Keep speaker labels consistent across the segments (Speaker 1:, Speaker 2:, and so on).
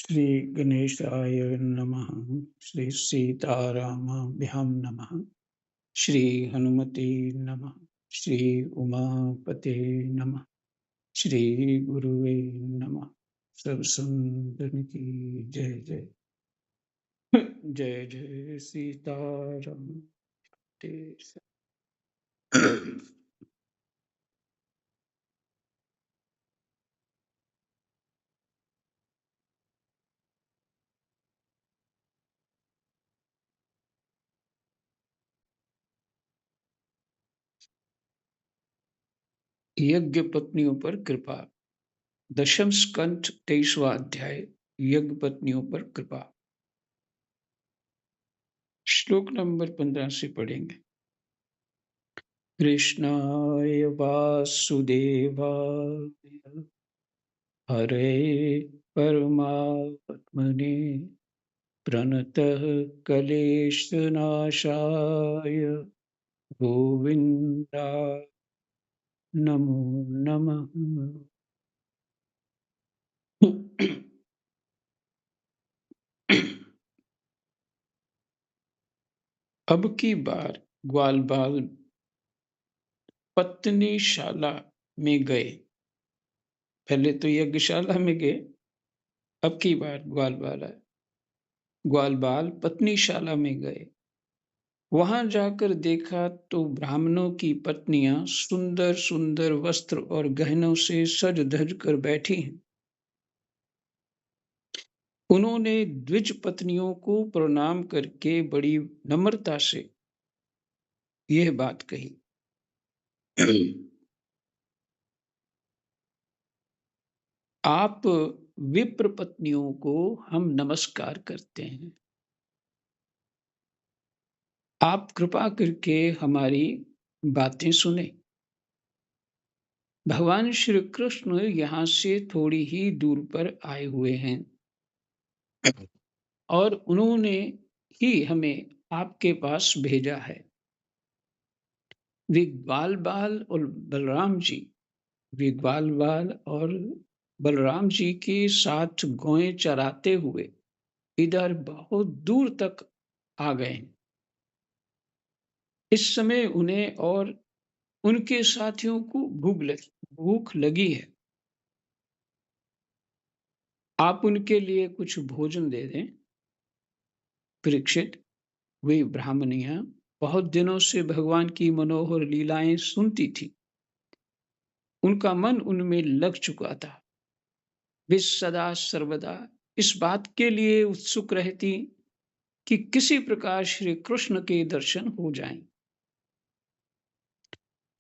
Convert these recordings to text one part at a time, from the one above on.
Speaker 1: श्री गणेशाय नमः। श्री सीतारामाभ्यां नमः। श्री हनुमते नमः। श्री उमापते नमः। श्री गुरुवे नमः। सब सुंदर की जय जय। जय जय सीताराम। यज्ञ पत्नियों पर कृपा। दशम स्कंध 23वां अध्याय। यज्ञ पत्नियों पर कृपा। श्लोक नंबर 15 से पढ़ेंगे। कृष्णाय वासुदेवाय हरे परमात्मने प्रणतः क्लेशनाशाय गोविन्दाय नमो नमः। अब की बार ग्वाल बाल पत्नीशाला में गए। पहले तो यज्ञशाला में गए, अब की बार ग्वाल बाल पत्नीशाला में गए। वहां जाकर देखा तो ब्राह्मणों की पत्नियां सुंदर सुंदर वस्त्र और गहनों से सज धज कर बैठी हैं। उन्होंने द्विज पत्नियों को प्रणाम करके बड़ी नम्रता से यह बात कही। आप विप्र पत्नियों को हम नमस्कार करते हैं। आप कृपा करके हमारी बातें सुने। भगवान श्री कृष्ण यहाँ से थोड़ी ही दूर पर आए हुए हैं और उन्होंने ही हमें आपके पास भेजा है। वे ग्वाल बाल और बलराम जी वे ग्वाल बाल और बलराम जी के साथ गौएं चराते हुए इधर बहुत दूर तक आ गए हैं। इस समय उन्हें और उनके साथियों को भूख लगी है। आप उनके लिए कुछ भोजन दे दें। परीक्षित, वे ब्राह्मणियां बहुत दिनों से भगवान की मनोहर लीलाएं सुनती थी। उनका मन उनमें लग चुका था। वे सदा सर्वदा इस बात के लिए उत्सुक रहती कि किसी प्रकार श्री कृष्ण के दर्शन हो जाएं।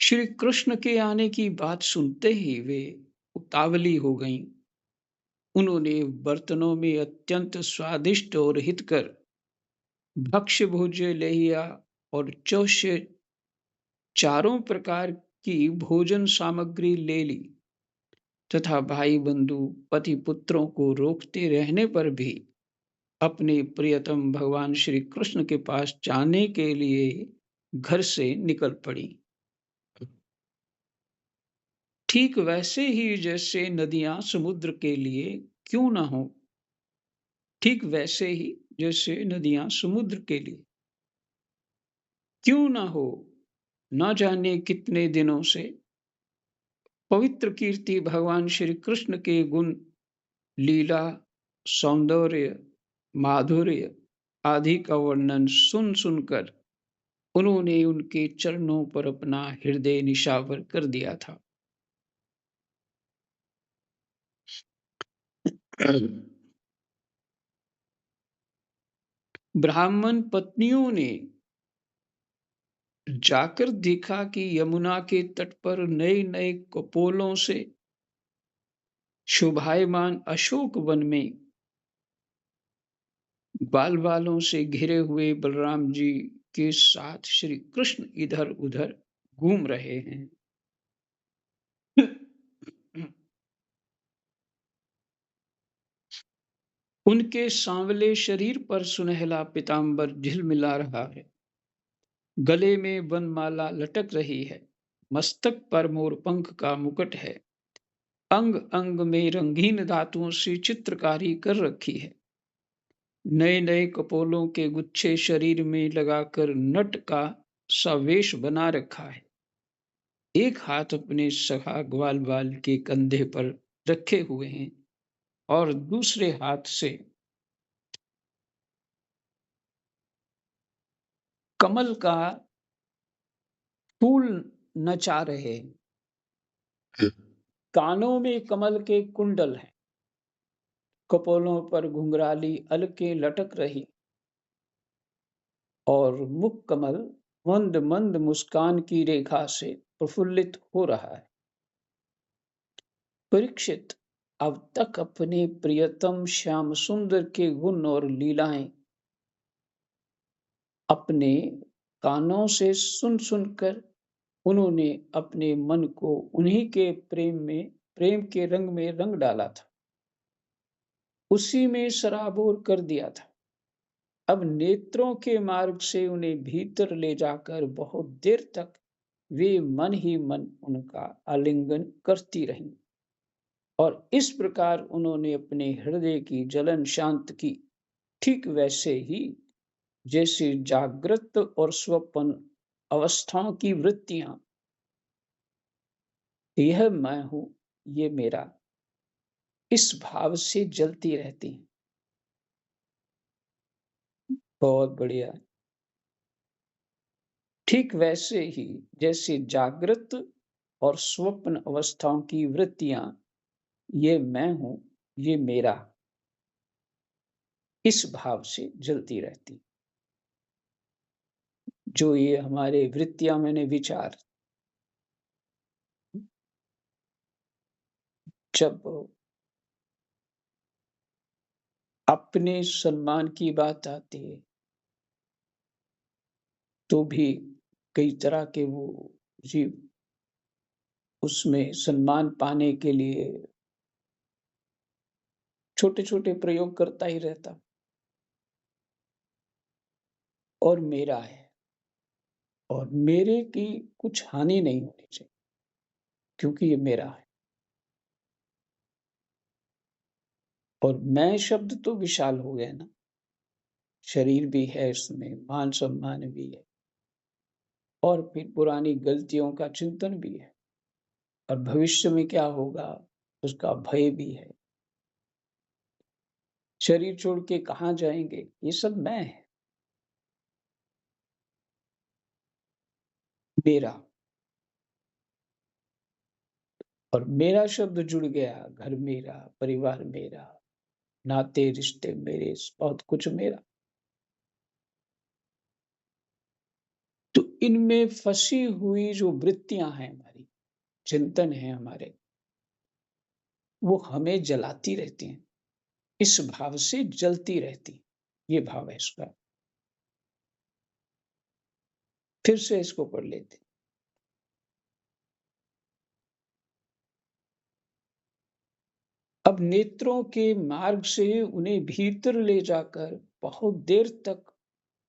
Speaker 1: श्री कृष्ण के आने की बात सुनते ही वे उतावली हो गईं। उन्होंने बर्तनों में अत्यंत स्वादिष्ट और हितकर भक्ष्य भोज्य लेहिया और चौष्य चारों प्रकार की भोजन सामग्री ले ली तथा भाई बंधु पति पुत्रों को रोकते रहने पर भी अपने प्रियतम भगवान श्री कृष्ण के पास जाने के लिए घर से निकल पड़ी। ठीक वैसे ही जैसे नदियां समुद्र के लिए क्यों ना हो, ठीक वैसे ही जैसे नदियां समुद्र के लिए क्यों ना हो, न जाने कितने दिनों से पवित्र कीर्ति भगवान श्री कृष्ण के गुण, लीला, सौंदर्य, माधुर्य आदि का वर्णन सुन सुनकर उन्होंने उनके चरणों पर अपना हृदय निशावर कर दिया था। ब्राह्मण पत्नियों ने जाकर देखा कि यमुना के तट पर नए नए कपोलों से शोभायमान अशोक वन में बाल बालों से घिरे हुए बलराम जी के साथ श्री कृष्ण इधर उधर घूम रहे हैं। उनके सांवले शरीर पर सुनहला पीतांबर झिलमिला रहा है। गले में वनमाला लटक रही है। मस्तक पर मोरपंख का मुकुट है। अंग अंग में रंगीन धातुओं से चित्रकारी कर रखी है। नए नए कपोलों के गुच्छे शरीर में लगाकर नट का सावेश बना रखा है। एक हाथ अपने सखा ग्वालवाल के कंधे पर रखे हुए हैं और दूसरे हाथ से कमल का फूल नचा रहे हैं। कानों में कमल के कुंडल हैं। कपोलों पर घुंघराली अलकें लटक रही और मुख कमल मंद मंद मुस्कान की रेखा से प्रफुल्लित हो रहा है। परीक्षित अब तक अपने प्रियतम श्याम सुंदर के गुण और लीलाएं अपने कानों से सुन सुनकर उन्होंने अपने मन को उन्हीं के प्रेम के रंग में रंग डाला था, उसी में सराबोर कर दिया था। अब नेत्रों के मार्ग से उन्हें भीतर ले जाकर बहुत देर तक वे मन ही मन उनका आलिंगन करती रहीं और इस प्रकार उन्होंने अपने हृदय की जलन शांत की, ठीक वैसे ही जैसे जागृत और स्वप्न अवस्थाओं की वृत्तियां, यह मैं हूं, ये मेरा, इस भाव से जलती रहती हैं। बहुत बढ़िया। ठीक वैसे ही जैसे जागृत और स्वप्न अवस्थाओं की वृत्तियां, ये मैं हूं, ये मेरा, इस भाव से जलती रहती। जो ये हमारे वृत्तियां मैंने विचार, जब अपने सम्मान की बात आती है तो भी कई तरह के वो जीव उसमें सम्मान पाने के लिए छोटे छोटे प्रयोग करता ही रहता। और मेरा है और मेरे की कुछ हानि नहीं होनी चाहिए क्योंकि ये मेरा है। और मैं शब्द तो विशाल हो गया ना, शरीर भी है, इसमें मान सम्मान भी है और फिर पुरानी गलतियों का चिंतन भी है और भविष्य में क्या होगा उसका भय भी है। शरीर छोड़ के कहाँ जाएंगे, ये सब मैं है। मेरा और मेरा शब्द जुड़ गया, घर मेरा, परिवार मेरा, नाते रिश्ते मेरे, बहुत कुछ मेरा। तो इनमें फंसी हुई जो वृत्तियां हैं हमारी, चिंतन है हमारे, वो हमें जलाती रहती हैं, इस भाव से जलती रहती। ये भाव है इसका। फिर से इसको पढ़ लेते। अब नेत्रों के मार्ग से उन्हें भीतर ले जाकर बहुत देर तक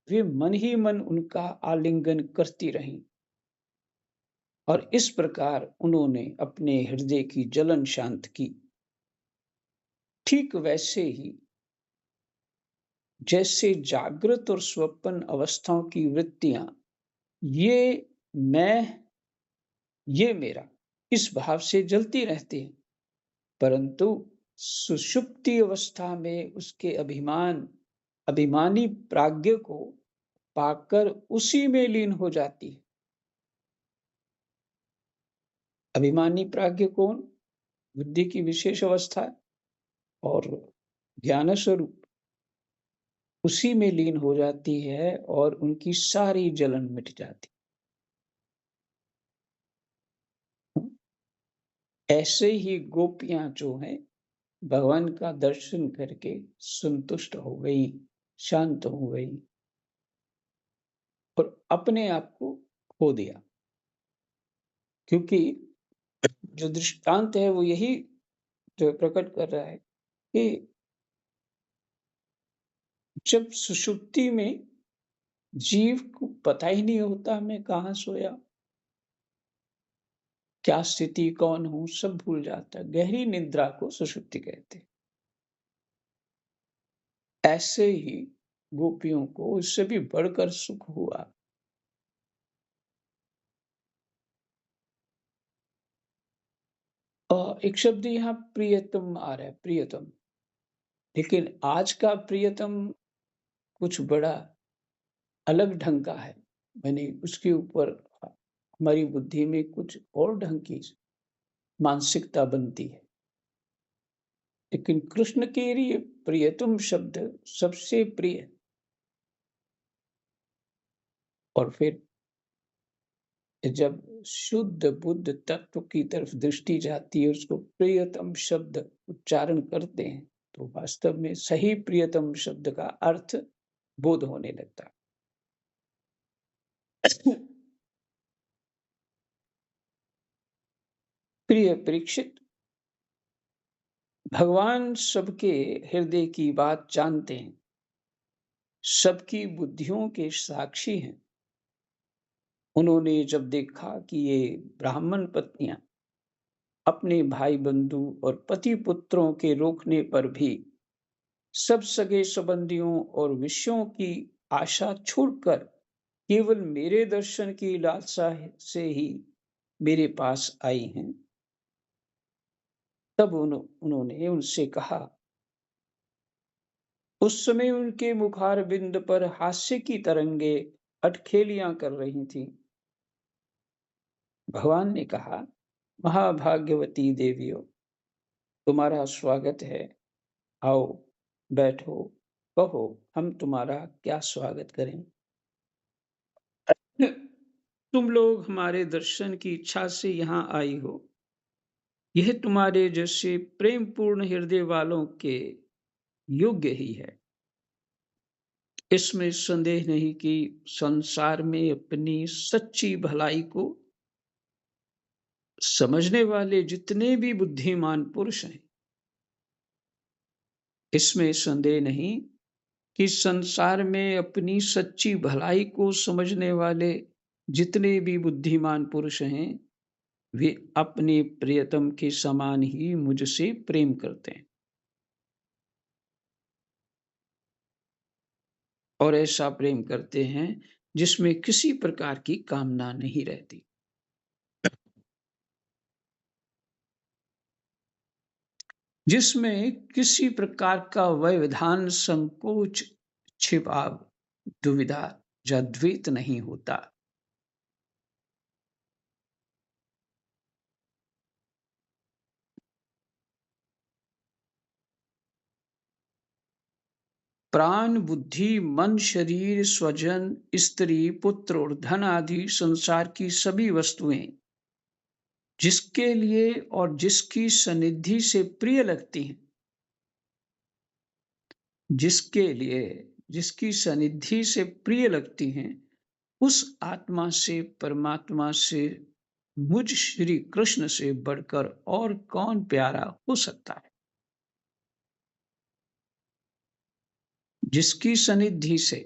Speaker 1: वे मन ही मन उनका आलिंगन करती रहीं और इस प्रकार उन्होंने अपने हृदय की जलन शांत की। ठीक वैसे ही जैसे जागृत और स्वप्न अवस्थाओं की वृत्तियां, ये मैं, ये मेरा, इस भाव से जलती रहती हैं, परंतु सुषुप्ति अवस्था में उसके अभिमानी प्राज्ञ को पाकर उसी में लीन हो जाती है। अभिमानी प्राज्ञ कौन? बुद्धि की विशेष अवस्था है और ज्ञान स्वरूप उसी में लीन हो जाती है और उनकी सारी जलन मिट जाती है। ऐसे ही गोपियां जो हैं भगवान का दर्शन करके संतुष्ट हो गई, शांत हो गई और अपने आप को खो दिया। क्योंकि जो दृष्टांत है वो यही जो प्रकट कर रहा है कि जब सुषुप्ति में जीव को पता ही नहीं होता मैं कहाँ सोया, क्या स्थिति, कौन हूँ, सब भूल जाता है। गहरी निद्रा को सुषुप्ति कहते हैं। ऐसे ही गोपियों को इससे भी बढ़कर सुख हुआ। एक शब्द यहाँ प्रियतम आ रहा है, प्रियतम। लेकिन आज का प्रियतम कुछ बड़ा अलग ढंग का है। मैंने उसके ऊपर हमारी बुद्धि में कुछ और ढंग की मानसिकता बनती है। लेकिन कृष्ण के लिए प्रियतम शब्द सबसे प्रिय। और फिर जब शुद्ध बुद्ध तत्व की तरफ दृष्टि जाती है, उसको प्रियतम शब्द उच्चारण करते हैं, तो वास्तव में सही प्रियतम शब्द का अर्थ बोध होने लगता है। प्रिय परीक्षित, भगवान सबके हृदय की बात जानते हैं, सबकी बुद्धियों के साक्षी हैं। उन्होंने जब देखा कि ये ब्राह्मण पत्नियां अपने भाई बंधु और पति पुत्रों के रोकने पर भी सब सगे संबंधियों और विषयों की आशा छोड़कर केवल मेरे दर्शन की लालसा से ही मेरे पास आई हैं, तब उन्होंने उनसे कहा। उस समय उनके मुखारबिंद पर हास्य की तरंगे अटखेलियां कर रही थीं। भगवान ने कहा, महाभाग्यवती देवियों, तुम्हारा स्वागत है। आओ, बैठो, कहो, हम तुम्हारा क्या स्वागत करें। तुम लोग हमारे दर्शन की इच्छा से यहाँ आई हो। यह तुम्हारे जैसे प्रेम पूर्ण हृदय वालों के योग्य ही है। इसमें संदेह नहीं कि संसार में अपनी सच्ची भलाई को समझने वाले जितने भी बुद्धिमान पुरुष हैं, इसमें संदेह नहीं कि संसार में अपनी सच्ची भलाई को समझने वाले जितने भी बुद्धिमान पुरुष हैं, वे अपने प्रियतम के समान ही मुझसे प्रेम करते हैं और ऐसा प्रेम करते हैं जिसमें किसी प्रकार की कामना नहीं रहती, जिसमें किसी प्रकार का व्यवधान, संकोच, छिपाव, दुविधा या द्वैत नहीं होता। प्राण, बुद्धि, मन, शरीर, स्वजन, स्त्री, पुत्र और धन आदि संसार की सभी वस्तुएं जिसके लिए और जिसकी सनिधि से प्रिय लगती हैं, जिसके लिए जिसकी सनिधि से प्रिय लगती हैं, उस आत्मा से, परमात्मा से, मुझ श्री कृष्ण से बढ़कर और कौन प्यारा हो सकता है। जिसकी सनिधि से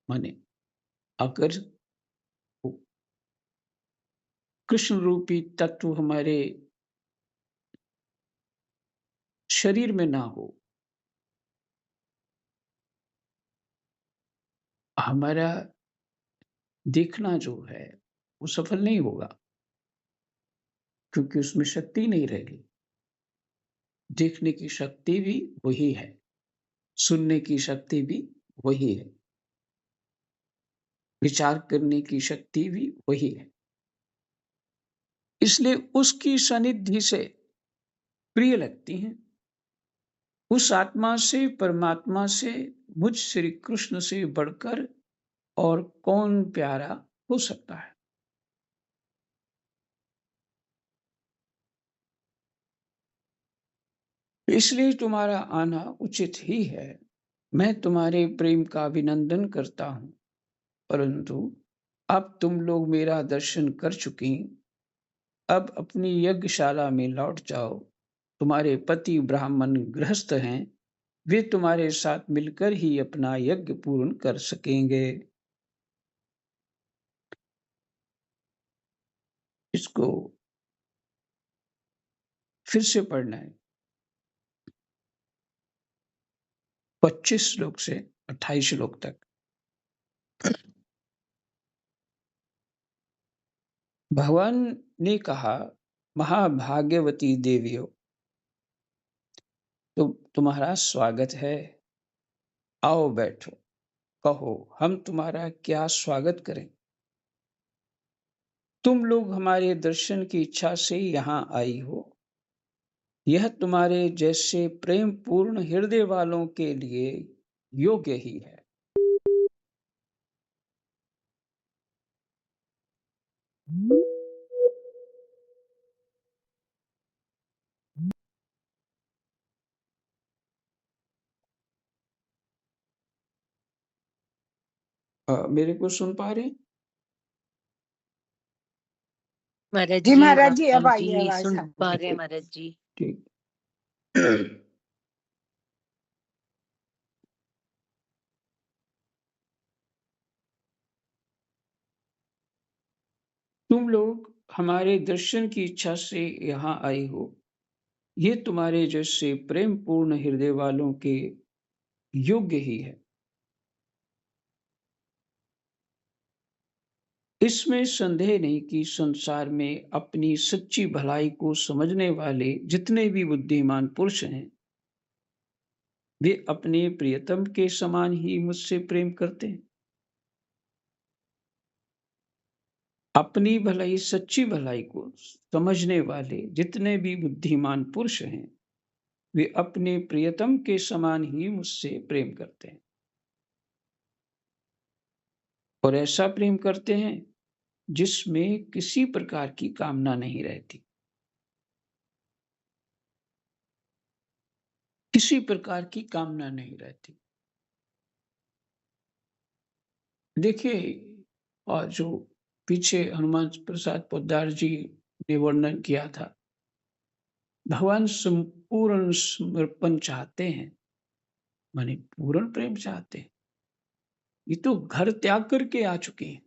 Speaker 1: माने, अगर कृष्ण रूपी तत्व हमारे शरीर में ना हो, हमारा देखना जो है वो सफल नहीं होगा, क्योंकि उसमें शक्ति नहीं रहेगी। देखने की शक्ति भी वही है, सुनने की शक्ति भी वही है, विचार करने की शक्ति भी वही है। इसलिए उसकी सानिध्य से प्रिय लगती हैं। उस आत्मा से, परमात्मा से, मुझ श्री कृष्ण से बढ़कर और कौन प्यारा हो सकता है। इसलिए तुम्हारा आना उचित ही है। मैं तुम्हारे प्रेम का अभिनंदन करता हूँ, परंतु अब तुम लोग मेरा दर्शन कर चुकी, अब अपनी यज्ञशाला में लौट जाओ। तुम्हारे पति ब्राह्मण गृहस्थ हैं, वे तुम्हारे साथ मिलकर ही अपना यज्ञ पूर्ण कर सकेंगे। इसको फिर से पढ़ना है 25 श्लोक से 28 श्लोक तक। भगवान ने कहा, महाभाग्यवती देवियों, तो तुम्हारा स्वागत है। आओ बैठो, कहो हम तुम्हारा क्या स्वागत करें। तुम लोग हमारे दर्शन की इच्छा से यहाँ आई हो। यह तुम्हारे जैसे प्रेम पूर्ण हृदय वालों के लिए योग्य ही है। मेरे को सुन पा रहे हैं?
Speaker 2: महाराज
Speaker 3: जी
Speaker 2: जी,
Speaker 3: महाराज जी, अब
Speaker 2: हाँ
Speaker 3: आई
Speaker 2: जी,
Speaker 3: आवाज
Speaker 2: सुन
Speaker 3: आपकी।
Speaker 2: पा रहे हैं महाराज जी।
Speaker 1: ठीक। तुम लोग हमारे दर्शन की इच्छा से यहाँ आई हो। ये तुम्हारे जैसे प्रेम पूर्ण हृदय वालों के योग्य ही है। इसमें संदेह नहीं कि संसार में अपनी सच्ची भलाई को समझने वाले जितने भी बुद्धिमान पुरुष हैं, वे अपने प्रियतम के समान ही मुझसे प्रेम करते हैं। अपनी भलाई, सच्ची भलाई को समझने वाले जितने भी बुद्धिमान पुरुष हैं, वे अपने प्रियतम के समान ही मुझसे प्रेम करते हैं। और ऐसा प्रेम करते हैं जिसमें किसी प्रकार की कामना नहीं रहती। किसी प्रकार की कामना नहीं रहती। देखिए, और जो पीछे हनुमान प्रसाद पोद्दार जी ने वर्णन किया था, भगवान संपूर्ण समर्पण चाहते हैं, माने पूर्ण प्रेम चाहते हैं। ये तो घर त्याग करके आ चुके हैं।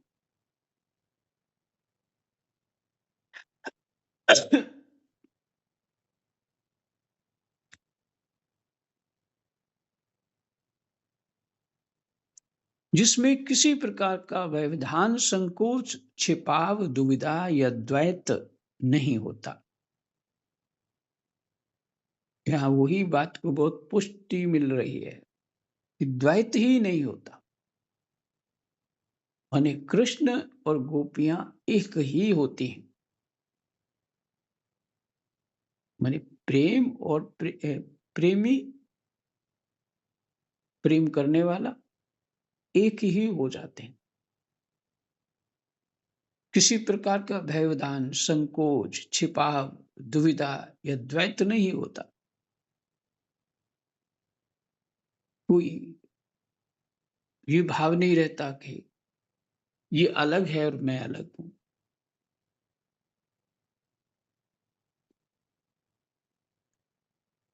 Speaker 1: जिसमें किसी प्रकार का व्यवधान, संकोच, छिपाव, दुविधा या द्वैत नहीं होता। यहाँ वही बात को बहुत पुष्टि मिल रही है कि द्वैत ही नहीं होता। माने कृष्ण और गोपियां एक ही होती हैं। माने प्रेम और प्रेमी, प्रेम करने वाला एक ही हो जाते हैं। किसी प्रकार का व्यवधान, संकोच, छिपाव, दुविधा या द्वैत नहीं होता। कोई ये भाव नहीं रहता कि ये अलग है और मैं अलग हूं।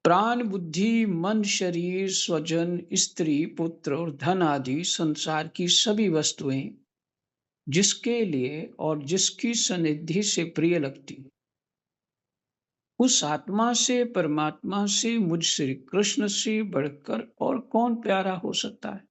Speaker 1: प्राण, बुद्धि, मन, शरीर, स्वजन, स्त्री, पुत्र और धन आदि संसार की सभी वस्तुएं जिसके लिए और जिसकी सनिधि से प्रिय लगती, उस आत्मा से, परमात्मा से, मुझ श्री कृष्ण से बढ़कर और कौन प्यारा हो सकता है।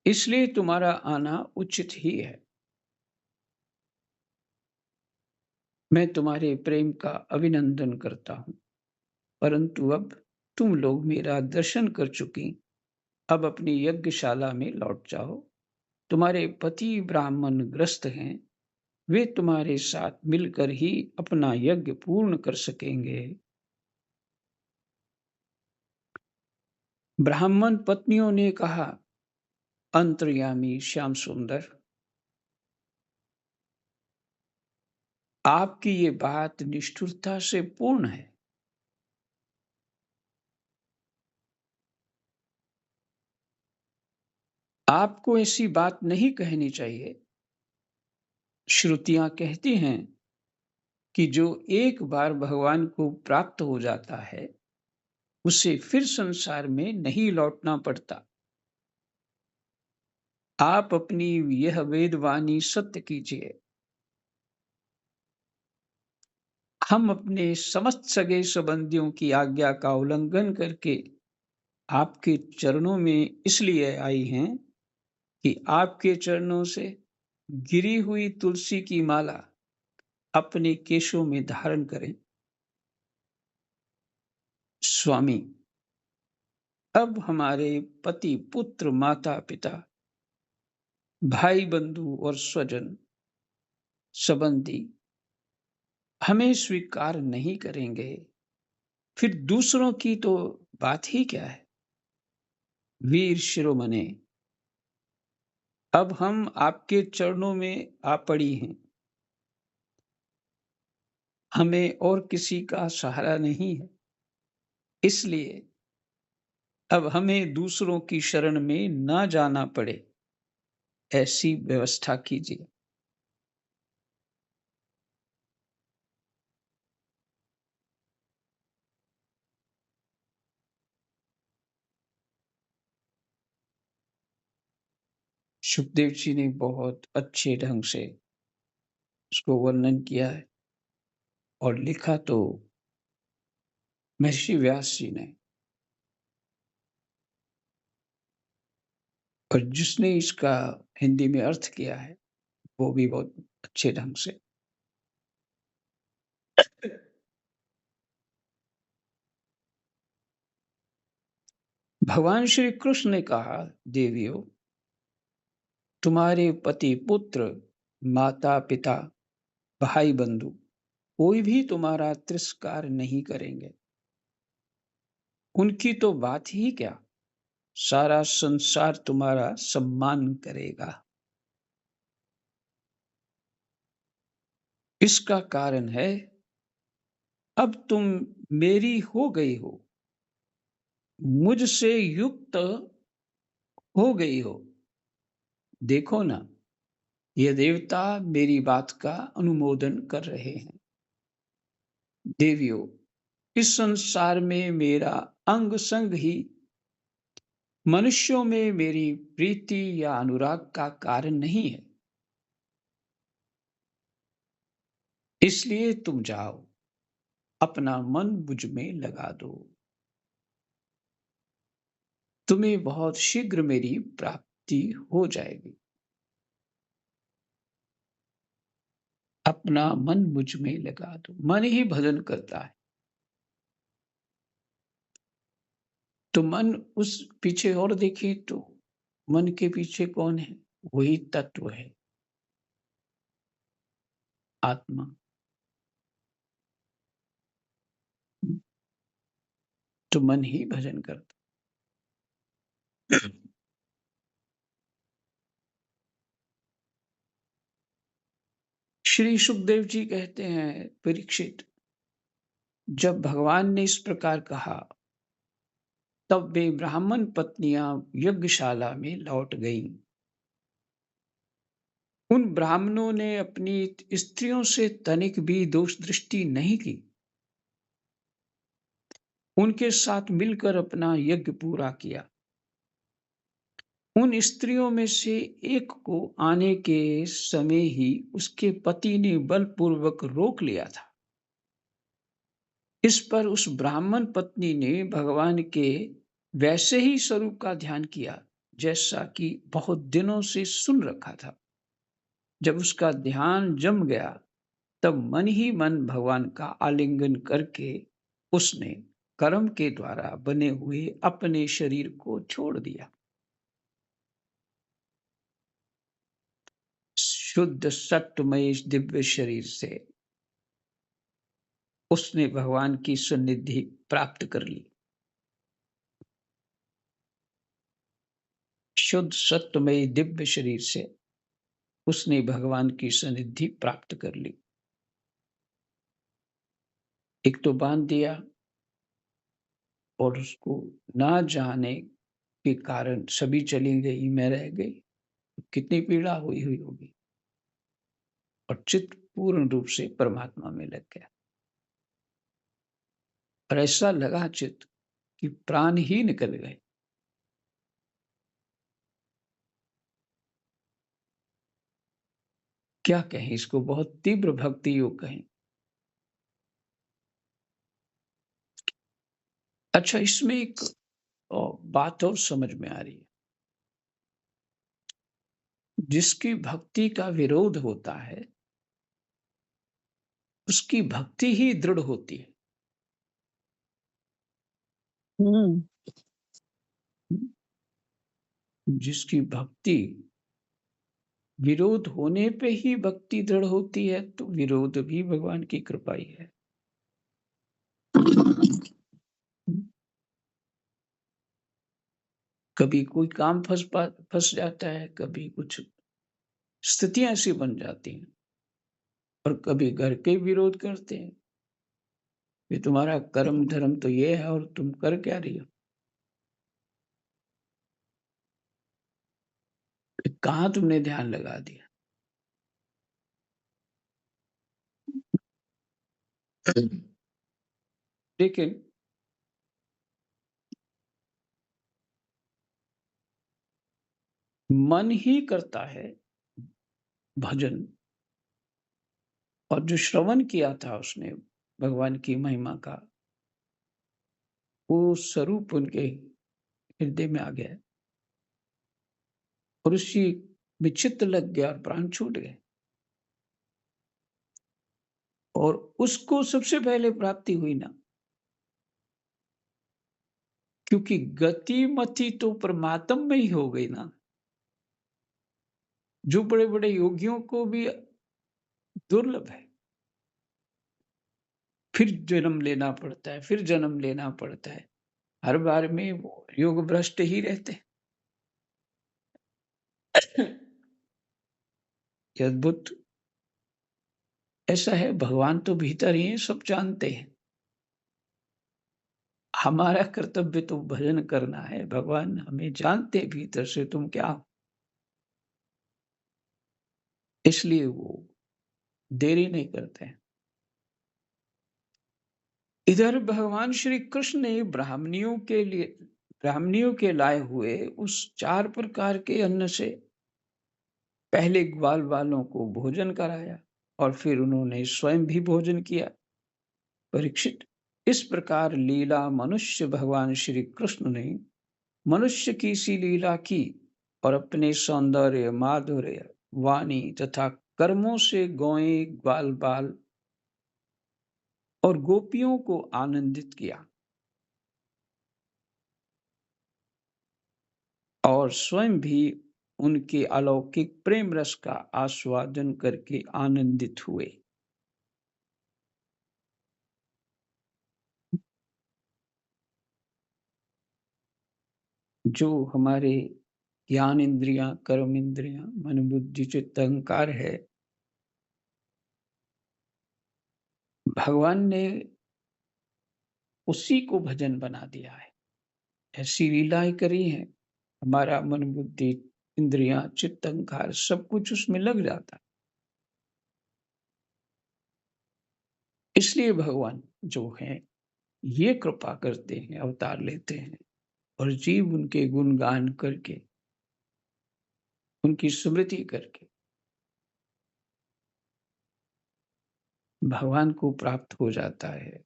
Speaker 1: इसलिए तुम्हारा आना उचित ही है। मैं तुम्हारे प्रेम का अभिनंदन करता हूं, परंतु अब तुम लोग मेरा दर्शन कर चुकी, अब अपनी यज्ञशाला में लौट जाओ। तुम्हारे पति ब्राह्मण ग्रस्त हैं, वे तुम्हारे साथ मिलकर ही अपना यज्ञ पूर्ण कर सकेंगे। ब्राह्मण पत्नियों ने कहा, अंतर्यामी श्याम सुंदर, आपकी ये बात निष्ठुरता से पूर्ण है। आपको ऐसी बात नहीं कहनी चाहिए। श्रुतियाँ कहती हैं कि जो एक बार भगवान को प्राप्त हो जाता है, उसे फिर संसार में नहीं लौटना पड़ता। आप अपनी यह वेदवाणी सत्य कीजिए। हम अपने समस्त सगे संबंधियों की आज्ञा का उल्लंघन करके आपके चरणों में इसलिए आई हैं कि आपके चरणों से गिरी हुई तुलसी की माला अपने केशों में धारण करें। स्वामी, अब हमारे पति, पुत्र, माता, पिता, भाई, बंधु और स्वजन संबंधी हमें स्वीकार नहीं करेंगे, फिर दूसरों की तो बात ही क्या है। वीर शिरोमणे, अब हम आपके चरणों में आ पड़ी हैं। हमें और किसी का सहारा नहीं है, इसलिए अब हमें दूसरों की शरण में ना जाना पड़े, ऐसी व्यवस्था कीजिए। सुखदेव जी ने बहुत अच्छे ढंग से इसको वर्णन किया है और लिखा तो महर्षि व्यास जी ने, और जिसने इसका हिंदी में अर्थ किया है वो भी बहुत अच्छे ढंग से। भगवान श्री कृष्ण ने कहा, देवियों, तुम्हारे पति, पुत्र, माता, पिता, भाई, बंधु कोई भी तुम्हारा तिरस्कार नहीं करेंगे। उनकी तो बात ही क्या, सारा संसार तुम्हारा सम्मान करेगा। इसका कारण है, अब तुम मेरी हो गई हो, मुझसे युक्त हो गई हो। देखो ना, ये देवता मेरी बात का अनुमोदन कर रहे हैं। देवियों, इस संसार में मेरा अंग संग ही मनुष्यों में मेरी प्रीति या अनुराग का कारण नहीं है। इसलिए तुम जाओ, अपना मन मुझ में लगा दो। तुम्हें बहुत शीघ्र मेरी प्राप्ति हो जाएगी। अपना मन मुझ में लगा दो। मन ही भजन करता है। तो मन उस पीछे और देखे तो मन के पीछे कौन है? वही तत्व है, आत्मा। तो मन ही भजन करता। श्री सुखदेव जी कहते हैं, परीक्षित, जब भगवान ने इस प्रकार कहा, तब वे ब्राह्मण पत्नियां यज्ञशाला में लौट गईं। उन ब्राह्मणों ने अपनी स्त्रियों से तनिक भी दोष दृष्टि नहीं की। उनके साथ मिलकर अपना यज्ञ पूरा किया। उन स्त्रियों में से एक को आने के समय ही उसके पति ने बलपूर्वक रोक लिया था। इस पर उस ब्राह्मण पत्नी ने भगवान के वैसे ही स्वरूप का ध्यान किया, जैसा कि बहुत दिनों से सुन रखा था। जब उसका ध्यान जम गया, तब मन ही मन भगवान का आलिंगन करके उसने कर्म के द्वारा बने हुए अपने शरीर को छोड़ दिया। शुद्ध सत्वमय दिव्य शरीर से उसने भगवान की सन्निधि प्राप्त कर ली। शुद्ध सत्वमय दिव्य शरीर से उसने भगवान की सन्निधि प्राप्त कर ली। एक तो बांध दिया, और उसको ना जाने के कारण सभी चली गई, मैं रह गई। कितनी पीड़ा हुई हुई होगी। और चित्त पूर्ण रूप से परमात्मा में लग गया और ऐसा लगा चित्त कि प्राण ही निकल गए। क्या कहें इसको, बहुत तीव्र भक्ति योग कहें। अच्छा, इसमें एक बात और समझ में आ रही है। जिसकी भक्ति का विरोध होता है उसकी भक्ति ही दृढ़ होती है।
Speaker 2: हम्म।
Speaker 1: जिसकी भक्ति विरोध होने पे ही भक्ति दृढ़ होती है, तो विरोध भी भगवान की कृपा ही है। कभी कोई काम फंस जाता है, कभी कुछ स्थितियां ऐसी बन जाती हैं और कभी घर के विरोध करते हैं कि तुम्हारा कर्म धर्म तो ये है और तुम कर क्या रही हो। कहाँ तुमने ध्यान लगा दिया। लेकिन मन ही करता है भजन, और जो श्रवण किया था उसने भगवान की महिमा का, वो स्वरूप उनके हृदय में आ गया और उसी विचित्र लग गया और प्राण छूट गए। और उसको सबसे पहले प्राप्ति हुई ना, क्योंकि गति मति तो परमात्म में ही हो गई ना। जो बड़े बड़े योगियों को भी दुर्लभ है, फिर जन्म लेना पड़ता है, फिर जन्म लेना पड़ता है। हर बार में वो योग भ्रष्ट ही रहते हैं। ये अद्भुत ऐसा है, भगवान तो भीतर ही है, सब जानते हैं। हमारा कर्तव्य तो भजन करना है। भगवान हमें जानते हैं भीतर से तुम क्या हो, इसलिए वो देरी नहीं करते हैं। इधर भगवान श्री कृष्ण ने ब्राह्मणियों के लाए हुए उस 4 प्रकार के अन्न से पहले ग्वाल वालों को भोजन कराया और फिर उन्होंने स्वयं भी भोजन किया। परीक्षित, इस प्रकार लीला मनुष्य भगवान श्री कृष्ण ने मनुष्य की सी लीला की और अपने सौंदर्य, माधुर्य, वाणी तथा कर्मों से गौएं, ग्वाल बाल और गोपियों को आनंदित किया और स्वयं भी उनके अलौकिक प्रेम रस का आस्वादन करके आनंदित हुए। जो हमारे ज्ञान इंद्रियां, कर्म इंद्रियां, मन बुद्धि चित्त अहंकार है, भगवान ने उसी को भजन बना दिया है। ऐसी लीलाएं करी हैं, हमारा मन बुद्धि इंद्रियां चित्त अहंकार सब कुछ उसमें लग जाता है। इसलिए भगवान जो है ये कृपा करते हैं, अवतार लेते हैं और जीव उनके गुणगान करके, उनकी स्मृति करके भगवान को प्राप्त हो जाता है।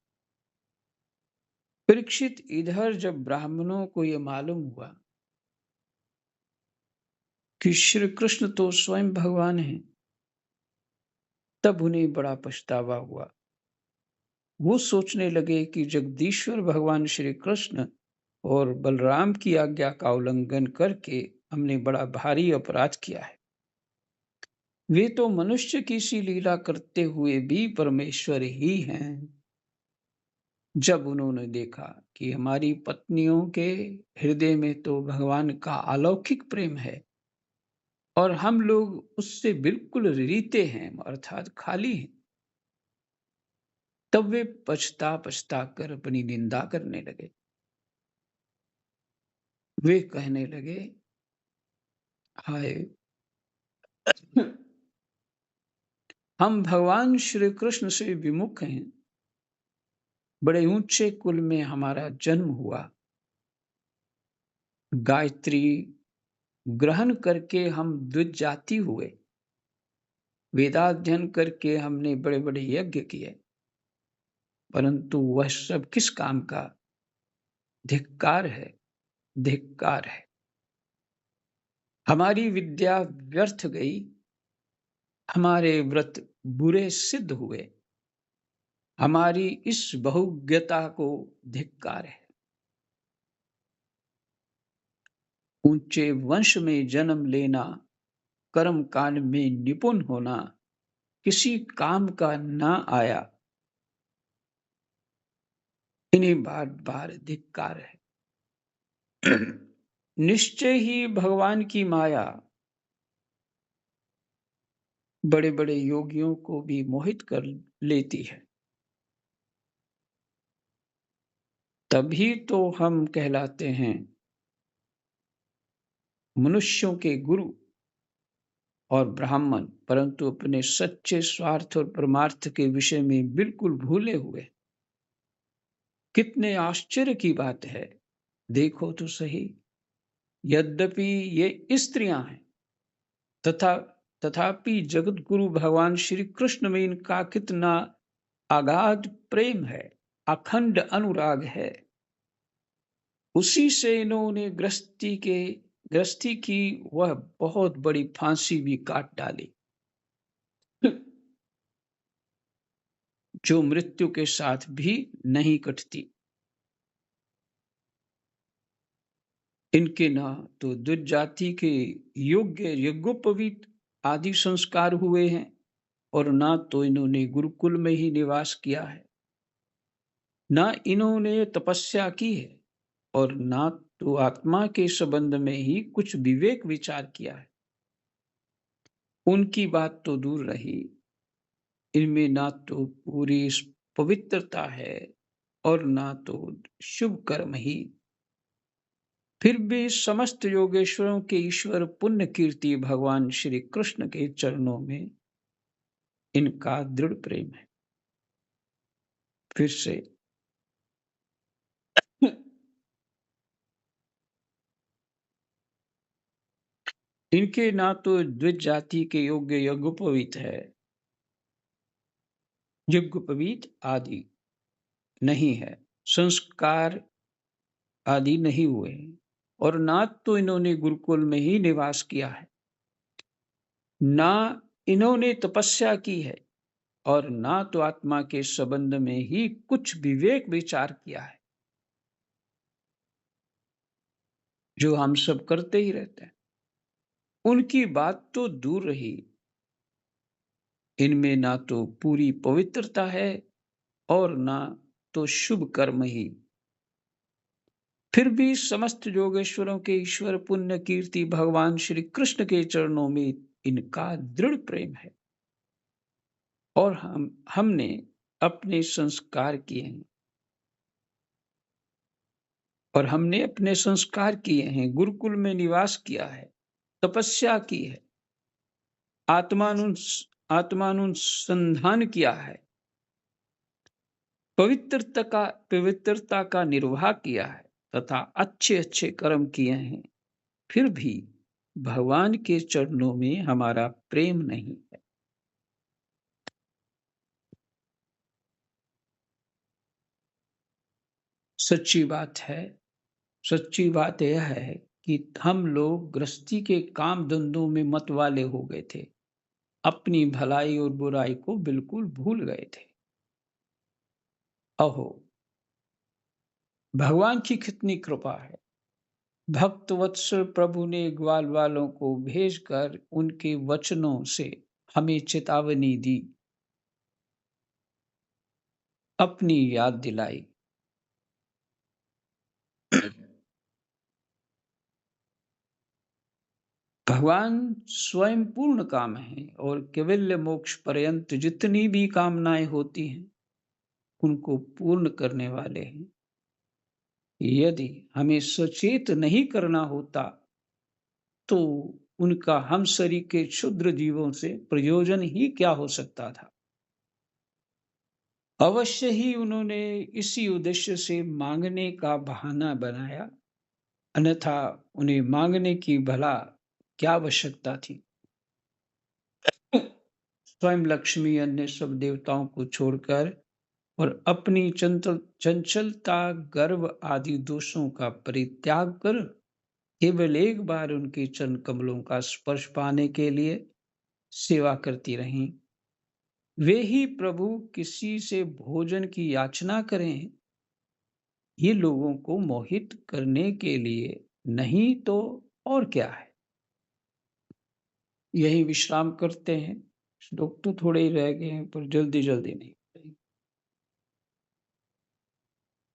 Speaker 1: परीक्षित, इधर जब ब्राह्मणों को यह मालूम हुआ कि श्री कृष्ण तो स्वयं भगवान हैं, तब उन्हें बड़ा पछतावा हुआ। वो सोचने लगे कि जगदीश्वर भगवान श्री कृष्ण और बलराम की आज्ञा का उल्लंघन करके हमने बड़ा भारी अपराध किया है। वे तो मनुष्य की सी लीला करते हुए भी परमेश्वर ही हैं। जब उन्होंने देखा कि हमारी पत्नियों के हृदय में तो भगवान का अलौकिक प्रेम है और हम लोग उससे बिल्कुल रीते हैं, अर्थात खाली हैं, तब वे पछता पछता कर अपनी निंदा करने लगे। वे कहने लगे, हाय हम भगवान श्री कृष्ण से विमुख हैं। बड़े ऊंचे कुल में हमारा जन्म हुआ। गायत्री ग्रहण करके हम द्विजाति हुए। वेदाध्ययन करके हमने बड़े-बड़े यज्ञ किए, परंतु वह सब किस काम का? धिक्कार है, धिक्कार है। हमारी विद्या व्यर्थ गई, हमारे व्रत बुरे सिद्ध हुए, हमारी इस बहुज्ञता को धिक्कार है। ऊंचे वंश में जन्म लेना, कर्म कांड में निपुण होना, किसी काम का ना आया, इन्हें बार बार धिक्कार है। निश्चय ही भगवान की माया बड़े बड़े योगियों को भी मोहित कर लेती है। तभी तो हम कहलाते हैं मनुष्यों के गुरु और ब्राह्मण, परंतु अपने सच्चे स्वार्थ और परमार्थ के विषय में बिल्कुल भूले हुए। कितने आश्चर्य की बात है, देखो तो सही। यद्यपि ये स्त्रियां हैं, तथा तथापि जगत गुरु भगवान श्री कृष्ण में इनका कितना अगाध प्रेम है, अखंड अनुराग है। उसी से इन्होंने गृहस्थी की वह बहुत बड़ी फांसी भी काट डाली, जो मृत्यु के साथ भी नहीं कटती। इनके ना तो दुर्जाति के योग्य यज्ञोपवीत आदि संस्कार हुए हैं, और ना तो इन्होंने गुरुकुल में ही निवास किया है, ना इन्होंने तपस्या की है, और ना तो आत्मा के संबंध में ही कुछ विवेक विचार किया है। उनकी बात तो दूर रही, इनमें ना तो पूरी पवित्रता है और ना तो शुभ कर्म ही। फिर भी समस्त योगेश्वरों के ईश्वर पुण्य कीर्ति भगवान श्री कृष्ण के चरणों में इनका दृढ़ प्रेम है। फिर से इनके ना तो द्विज जाति के योग्य यज्ञोपवीत है, यज्ञोपवीत आदि नहीं है, संस्कार आदि नहीं हुए हैं, और ना तो इन्होंने गुरुकुल में ही निवास किया है, ना इन्होंने तपस्या की है, और ना तो आत्मा के संबंध में ही कुछ विवेक विचार किया है, जो हम सब करते ही रहते हैं। उनकी बात तो दूर रही, इनमें ना तो पूरी पवित्रता है और ना तो शुभ कर्म ही। फिर भी समस्त योगेश्वरों के ईश्वर पुण्य कीर्ति भगवान श्री कृष्ण के चरणों में इनका दृढ़ प्रेम है, और हमने अपने संस्कार किए हैं, और हमने अपने संस्कार किए हैं, गुरुकुल में निवास किया है, तपस्या की है, आत्मानुसंधान किया है, पवित्रता का निर्वाह किया है, तथा अच्छे अच्छे कर्म किए हैं। फिर भी भगवान के चरणों में हमारा प्रेम नहीं है। सच्ची बात है, सच्ची बात यह है कि हम लोग गृहस्थी के काम धंधों में मत वाले हो गए थे, अपनी भलाई और बुराई को बिल्कुल भूल गए थे। अहो, भगवान की कितनी कृपा है। भक्त वत्सल प्रभु ने ग्वाल वालों को भेजकर उनके वचनों से हमें चेतावनी दी, अपनी याद दिलाई। भगवान स्वयं पूर्ण काम है, और कैवल्य मोक्ष पर्यंत जितनी भी कामनाएं होती हैं, उनको पूर्ण करने वाले हैं। यदि हमें सचेत नहीं करना होता, तो उनका हमशरीक के क्षुद्र जीवों से प्रयोजन ही क्या हो सकता था? अवश्य ही उन्होंने इसी उद्देश्य से माँगने का बहाना बनाया, अन्यथा उन्हें माँगने की भला क्या आवश्यकता थी? स्वयं लक्ष्मी अन्य सब देवताओं को छोड़कर और अपनी चंचलता, गर्व आदि दोषों का परित्याग कर केवल एक बार उनके चरण कमलों का स्पर्श पाने के लिए सेवा करती रहीं। वे ही प्रभु किसी से भोजन की याचना करें, ये लोगों को मोहित करने के लिए, नहीं तो और क्या है? यही विश्राम करते हैं। श्लोक तो थोड़े ही रह गए हैं, पर जल्दी-जल्दी नहीं।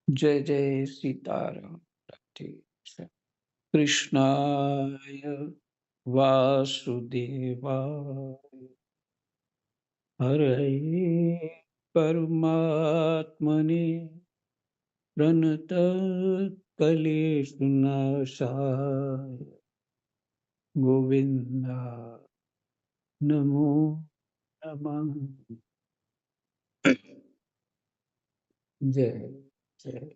Speaker 1: जय जय सीताराम। ठीक है। कृष्णाय वासुदेवाय हरये परमात्मने प्रणतक्लेशनाशाय गोविन्दाय नमो नमः। जय जय